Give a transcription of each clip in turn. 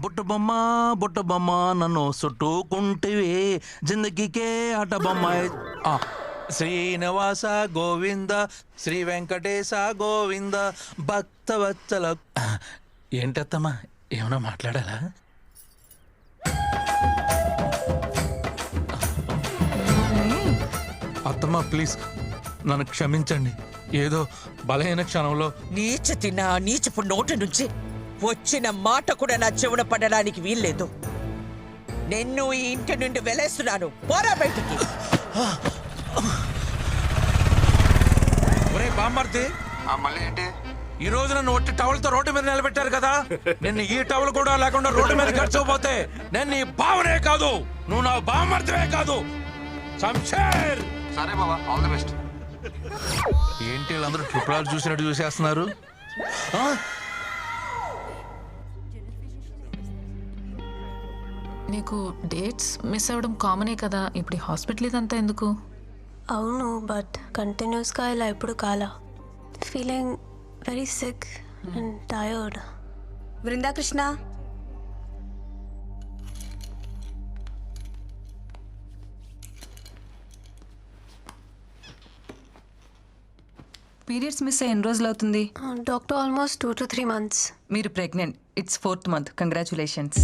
బుట్ట బొమ్మ నన్ను చుట్టుకుంటివి జిందగీకే ఆట బొమ్మ. శ్రీనివాస గోవింద శ్రీ వెంకటేశ గోవింద భక్తవత్సల. ఏంటత్తమ్మా ఏమన్నా మాట్లాడాలా? అత్తమ్మా ప్లీజ్ నన్ను క్షమించండి. ఏదో బలహీన క్షణంలో నీచపు నోటి నుంచి వచ్చిన మాట కూడా నా చెవున పడడానికి వీల్లేదు. నిన్ను ఈ ఇంటి నుండి వెలేస్తున్నాను. పోరా బయటికి. ఒరే బామ్మర్ది, మళ్ళీ ఏంటి? ఈ రోజు నన్ను ఒట్టి టవల్తో రోడ్డు మీద నిలబెట్టారు కదా, నిన్ను ఈ టవల్ కూడా లేకుండా రోడ్డు మీద ఖర్చుపోతే నేను నీ బావనే కాదు, నువ్వు నా బామ్మర్దివే కాదు. శంషేర్. సరే బాబా, ఆల్ ది బెస్ట్. ఏంటి వీళ్ళందరూ ట్రిపుల్ చూసినట్టు చూసేస్తున్నారు? నీకు డేట్స్ మిస్ అవ్వడం కామనే కదా, ఇప్పుడు హాస్పిటల్ ఇదంతా ఎందుకు? అవును, బట్ కంటిన్యూస్గా ఇలా ఎప్పుడు కాలా. Feeling very sick and tired. Brindakrishna, periods miss అయ్యి ఎన్ని రోజులు అవుతుంది? Doctor almost 2 to 3 months. మీరు pregnant. It's 4th month. Congratulations.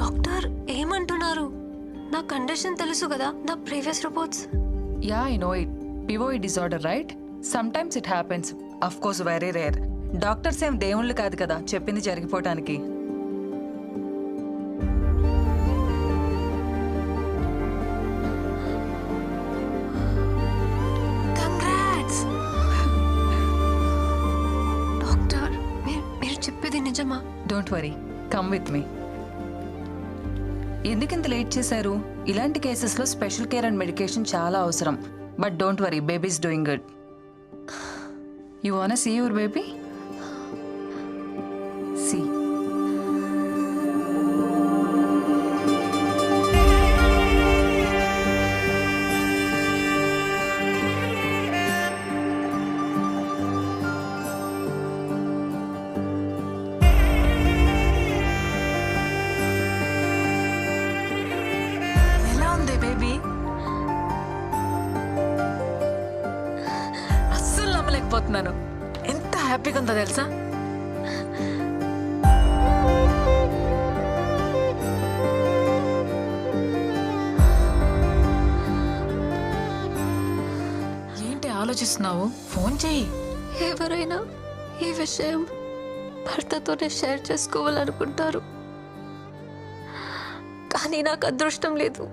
Doctor ఏమంటున్నారు? నా కండిషన్ తెలుసు కదా, నా previous reports. Yeah I know it. పివోయిడ్ disorder right? Sometimes it happens. Of course very rare. Doctors ఏం దేవుళ్ళు కాదు కదా చెప్పింది జరిగిపోవటానికి. Congrats doctor. మీరు చెప్పేది నిజమా? Don't worry, come with me. ఎందుకు ఇంత లేట్ చేశారు? ఇలాంటి కేసెస్లో స్పెషల్ కేర్ అండ్ మెడికేషన్ చాలా అవసరం. But don't worry, baby is doing good. You want see your baby? See. ఎలా ఉంది బేబీ? అస్సలు నమ్మలేకపోతున్నాను. ఎంత హ్యాపీగా ఉందో తెలుసా? ఏంటి ఆలోచిస్తున్నావు? ఫోన్ చేయి. ఎవరైనా ఈ విషయం భర్తతోనే షేర్ చేసుకోవాలనుకుంటారు, కానీ నాకు అదృష్టం లేదు.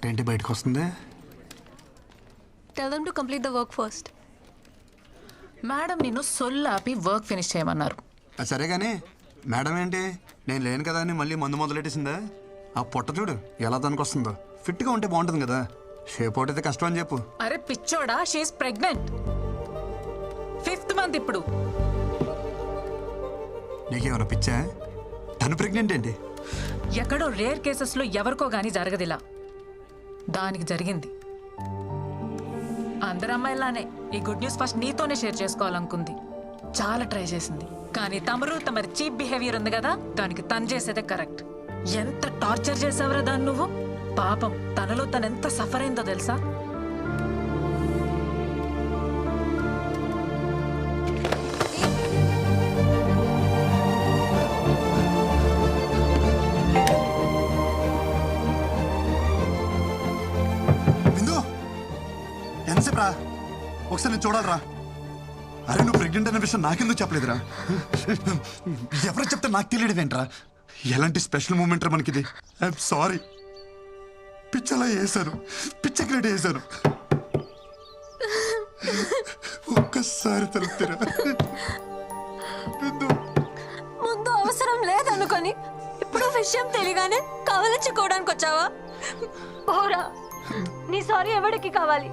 ఏంటి బయటకు వస్తుంది? Tell them to complete the work first. Madam నిన్ను సొల్లాపి వర్క్ ఫినిష్ చేయమన్నారు. సరే కానీ మేడం ఏంటి, నేను లేను కదా అని మళ్ళీ మందు మొదలెట్టేసిందా? ఆ పొట్ట చూడు ఎలా దానికి వస్తుందో. ఫిట్గా ఉంటే బాగుంటుంది కదా, షేప్ అవుట్ అయితే కష్టం అని చెప్పు. అరే పిచ్చోడా, షీఈస్ ప్రెగ్నెంట్. 5th month ఇప్పుడు. నీకేమైనా పిచ్చా? తను ప్రెగ్నెంట్ ఏంటి? ఎక్కడో రేర్ కేసెస్లో ఎవరికో గానీ జరగదిలా. దానికి జరిగింది. అందరు అమ్మాయిలానే ఈ గుడ్ న్యూస్ ఫస్ట్ నీతోనే షేర్ చేసుకోవాలనుకుంది. చాలా ట్రై చేసింది, కానీ తమరి చీప్ బిహేవియర్ ఉంది కదా, దానికి తను చేసేదే కరెక్ట్. ఎంత టార్చర్ చేసావురా దాన్ని నువ్వు. పాపం తనలో తను ఎంత సఫర్ అయిందో తెలుసా? ఒకసారి నేను చూడాలరా. అరే నువ్వు ప్రెగ్నెంట్ అనే విషయం నాకెందుకు చెప్పలేదురా? ఎవరు చెప్తే నాకు తెలియడమేంట్రా? ఎలాంటి స్పెషల్ మూమెంట్ రా మనకిది. I'm sorry. పిచ్చలా వేశాను, పిచ్చ క్రియేట్ చేశాను. ఒక్కసారి తలుపుతారా? ముందు అవసరం లేదనుకొని ఇప్పుడు విషయం తెలియగానే కవలించుకోవడానికి వచ్చావా? పోరా, నీ సారీ ఎవరికి కావాలి?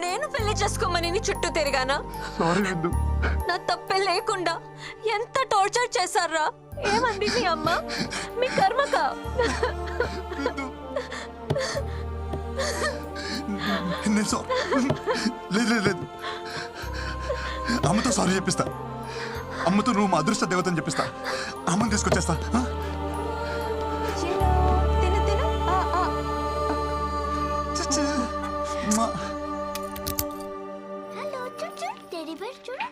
నేను పెళ్లి చేసుకోమని నీ చుట్టూ తిరిగానా? సారీ బిందు. నా తప్పే లేకుండా ఎంత టార్చర్ చేశారా? ఏమంది మీ అమ్మ? మీ కర్మక. లేదు లేదు లేదు, అమ్మతో సారీ చెప్పిస్తా. అమ్మతో నువ్వు మా అదృష్ట దేవతని చెప్పిస్తా. అమ్మని తీసుకొచ్చేస్తా. తిను తిను. హలో చూడు టెడ్డీ బేర్ చూడు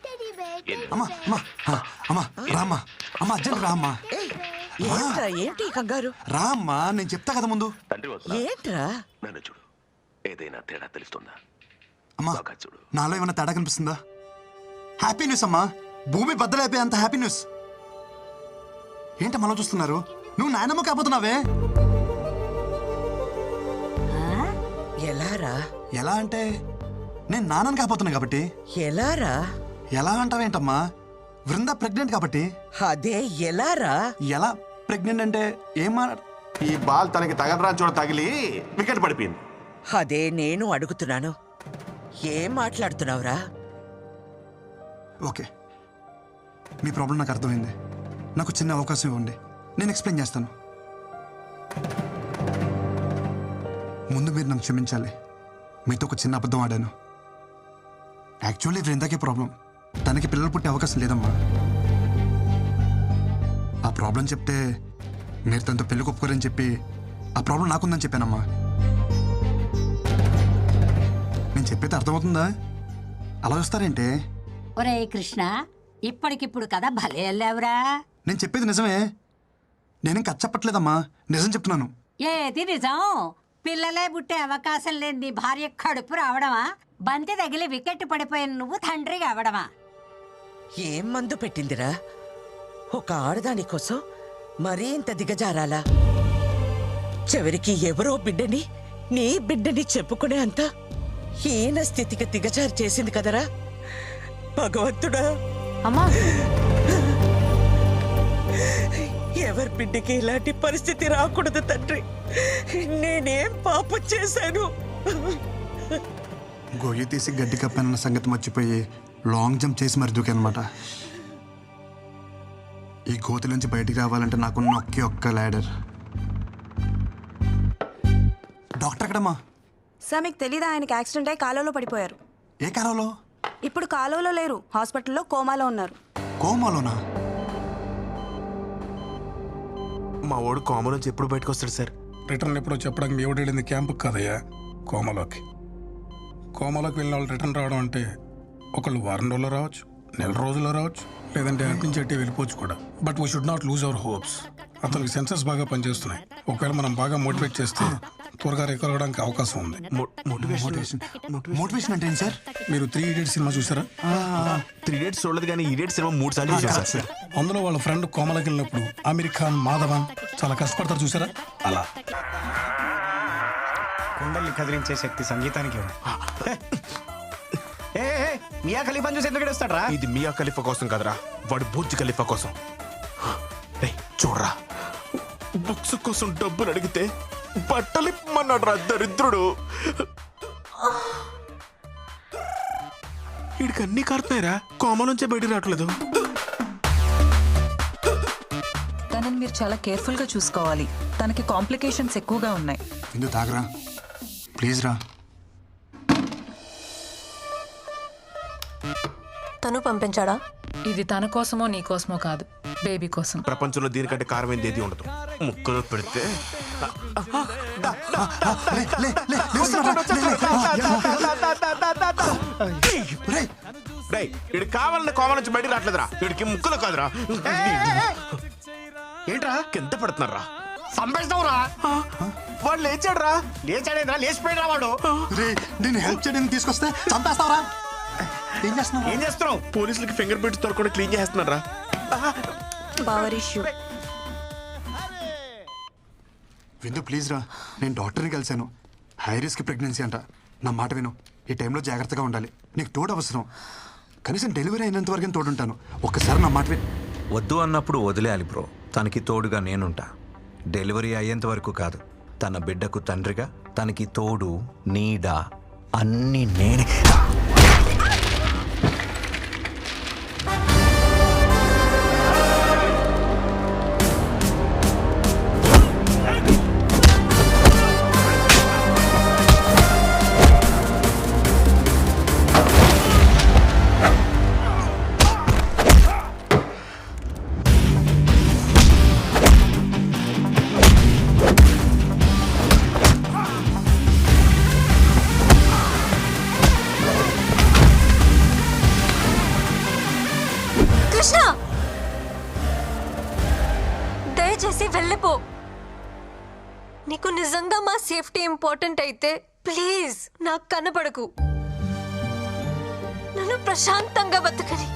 టెడ్డీ బేర్ అమ్మా అమ్మా అమ్మా రామ్మా. అమ్మా అర్జెంట్ రామ్మా. ఏంట్రా ఏంటి ఈ కంగారు? రామ్మా, నేను చెప్తా కదా ముందు. తండ్రి వస్తున్నా. ఏంట్రా? నన్ను చూడు, ఏదైనా తేడా తెలుస్తుందా? అమ్మా బాగా చూడు. నాలో ఏమైనా తేడా కనిపిస్తుందా? హ్యాపీ న్యూస్ అమ్మా, భూమి బద్దలైపోయే అంత హ్యాపీ న్యూస్. ఏంటి మనం చూస్తున్నారు? నువ్వు నాయనమ్మ కాబోతున్నావే. ఎలారా? ఎలా అంటే నేను నాన్నని కాబోతున్నా కాబట్టి. ఎలారా? ఎలా అంటావేంటమ్మా? వృంద ప్రెగ్నెంట్ కాబట్టి. అదే ఎలారా? ఎలా ప్రెగ్నెంట్ అంటే ఏమా? ఈ బాల్ తనకి తగలరా చూడ తగిలి వికెట్ పడిపోయింది. అదే నేను అడుగుతున్నాను. ఏం మాట్లాడుతున్నావురా? ఓకే, మీ ప్రాబ్లం నాకు అర్థమైంది. నాకు చిన్న అవకాశం ఇవ్వండి, నేను ఎక్స్ప్లెయిన్ చేస్తాను. ముందు మీరు నన్ను క్షమించాలి. మీతో ఒక చిన్న అబద్ధం ఆడాను. యాక్చువల్లీ వృందాకే ప్రాబ్లం. తనకి పిల్లలు పుట్టే అవకాశం లేదమ్మా. ఆ ప్రాబ్లం చెప్తే మీరు తనతో పెళ్లి ఒప్పుకోరని చెప్పి ఆ ప్రాబ్లం నాకుందని చెప్పానమ్మా. నేను చెప్పేది అర్థమవుతుందా? అలా చూస్తారేంటే? ఒరే కృష్ణ, ఇప్పటికిప్పుడు కదా భలే వెళ్ళావురా. నేను చెప్పేది నిజమే. నేనేం కథ చెప్పట్లేదమ్మా, నిజం చెప్తున్నాను. ఏది నిజం? పిల్లలే పుట్టే అవకాశం లేని నీ భార్య కడుపు రావడమా? బంతి తగిలి వికెట్ పడిపోయిన నువ్వు తండ్రిగా అవడమా? ఏం మందు పెట్టిందిరా? ఒక ఆడదాని కోసం మరీ ఇంత దిగజారాలా? చివరికి ఎవరో బిడ్డని నీ బిడ్డని చెప్పుకునే అంత హీన స్థితికి దిగజారు చేసింది కదరా భగవంతుడా. అమ్మా, ఎవరి బిడ్డకి ఇలాంటి పరిస్థితి రాకూడదు తండ్రి. నేనేం పాపం చేశాను? గొయ్యి తీసి గడ్డి కప్పానన్న సంగతి మర్చిపోయి లాంగ్ జంప్ చేసి మరి దూకానమాట. ఈ గోతి నుంచి బయటికి రావాలంటే నాకున్న ఒక్క ల్యాడర్. డాక్టర్ ఎక్కడమ్మా? సార్ మీకు తెలీదా, ఆయనకి యాక్సిడెంట్ అయి కాలువలో పడిపోయారు. ఏ కాలంలో? ఇప్పుడు కాలువలో లేరు, హాస్పిటల్లో కోమాలో ఉన్నారు. కోమాలోనా? మా వాడు కామన్ నుంచి ఎప్పుడు బయటకు వస్తాడు సార్? రిటర్న్ ఎప్పుడో చెప్పడానికి మీ ఎవడు వెళ్ళింది క్యాంపుకి కాదయ్యా, కోమలోకి. కోమలోకి వెళ్ళిన వాళ్ళు రిటర్న్ రావడం అంటే ఒకళ్ళు వారం రోజుల్లో రావచ్చు, నెల రోజుల్లో రావచ్చు, లేదంటే అటు నుంచి అట్టే వెళ్ళిపోవచ్చు కూడా. But we should not lose our hopes. అతనికి సెన్సెస్ బాగా పనిచేస్తున్నాయి. ఒకవేళ మనం బాగా మోటివేట్ చేస్తే త్వరగా రికవర్ అవడానికి అవకాశం ఉంది. మోటివేషన్ అంటే ఏంటి సార్? మీరు 3 Idiots సినిమా చూసారా? 3 Idiots చూడలేదు, కానీ ఈడియట్ సినిమా 3 సార్లు చూసాను సార్. అందులో వాళ్ళ ఫ్రెండ్ కోమలకి వెళ్ళినప్పుడు అమీర్ ఖాన్, మాధవన్ చాలా కష్టపడతారు చూసారా? అలా కుండల్ని కదిలించే శక్తి సంగీతానికి ఉంది. మియా ఖలీఫాని చూసి ఎందుకు ఏడుస్తాడ్రా? ఇది మియా ఖలీఫా కోసం కదరా, వాడు బుర్జ్ ఖలీఫా కోసం. రేయ్, చూడరా, బుక్స్ కోసం డబ్బులు అడిగితే బట్టలు ఇప్పమన్నాడు రా దరిద్రుడు. వీడికి అన్ని కారుతున్నాయిరా, కోమ నుంచే బయటికి రావట్లేదు. తనని మీరు చాలా కేర్ఫుల్గా చూసుకోవాలి. తనకి కాంప్లికేషన్స్ ఎక్కువగా ఉన్నాయి. ఎందుకు తాగరా ప్లీజ్ రా. తను పంపించాడా? ఇది తన కోసమో నీ కోసమో కాదు, బేబీ కోసం. ప్రపంచంలో దీనికంటే కారమైంది ఏది ఉండదు. ముక్కలో పెడితే వీడికి కావాలన్న కోమ నుంచి బయటికి రావట్లేదురా. వీడికి ముక్కలు కాదురా. ఏంట్రా కింద పడుతున్నారా? సంపేస్తావురా. వాడు లేచాడు రా. లేచాడేంద్రా, లేచిపోయినా వాడు. రే నేను హెల్ప్ చేయడానికి తీసుకొస్తే చంపేస్తావరా? ఏం చేస్తున్నావు? ఏం చేస్తున్నావు? పోలీసులకి ఫింగర్ ప్రింట్స్ దొరకకుండా క్లీన్ చేస్తున్నారా? Power issue. విందు ప్లీజ్ రా, నేను డాక్టర్ని కలిశాను. హై రిస్క్ ప్రెగ్నెన్సీ అంట. నా మాట విను, ఈ టైంలో జాగ్రత్తగా ఉండాలి. నీకు తోడు అవసరం. కనీసం డెలివరీ అయినంత వరకు తోడుంటాను. ఒక్కసారి నా మాట విను. వద్దు అన్నప్పుడు వదిలేయాలి బ్రో. తనకి తోడుగా నేనుంటా. డెలివరీ అయ్యేంత వరకు కాదు, తన బిడ్డకు తండ్రిగా, తనకి తోడు, నీడ అన్నీ నేనే. కృష్ణ, దయచేసి వెళ్ళిపో. నీకు నిజంగా మా సేఫ్టీ ఇంపార్టెంట్ అయితే ప్లీజ్ నాకు కనపడకు. నన్ను ప్రశాంతంగా బతకని.